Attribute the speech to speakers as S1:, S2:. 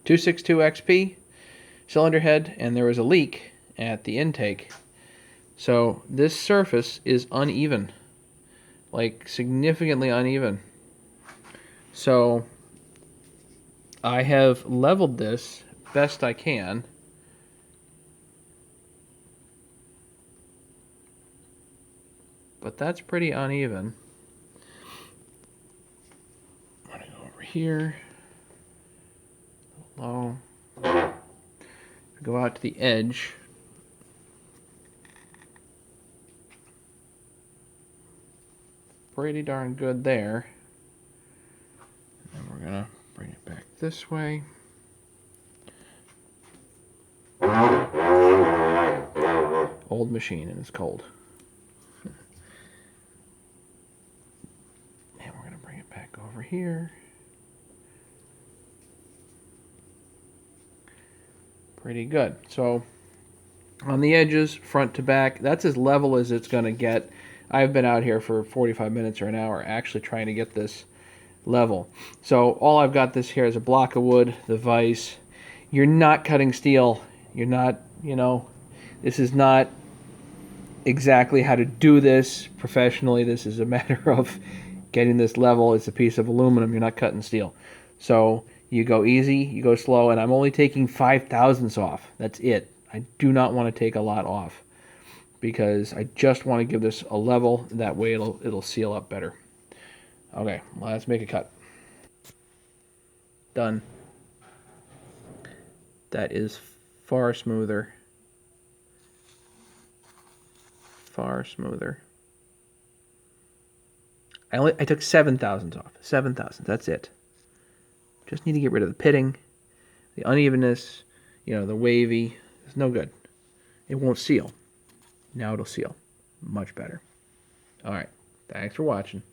S1: 262XP cylinder head, and there was a leak at the intake. So this surface is uneven, like significantly uneven. So I have leveled this best I can. But that's pretty uneven. I'm gonna go over here. Low. Go out to the edge. Pretty darn good there. And we're gonna bring it back this way. Old machine and it's cold. And we're gonna bring it back over here. Pretty good. So on the edges, front to back, that's as level as it's gonna get. I've been out here for 45 minutes or an hour actually trying to get this level. So all I've got this here is a block of wood, the vise. You're not cutting steel. You're not, this is not exactly how to do this professionally. This is a matter of getting this level. It's a piece of aluminum. You're not cutting steel. So you go easy, you go slow, and I'm only taking 5/1000ths off. That's it. I do not want to take a lot off because I just want to give this a level. That way it'll seal up better. Okay, let's make a cut. Done. That is far smoother. Far smoother. I took 7/1000ths off. 7/1000. That's it. Just need to get rid of the pitting, the unevenness, the wavy. It's no good. It won't seal. Now it'll seal. Much better. All right. Thanks for watching.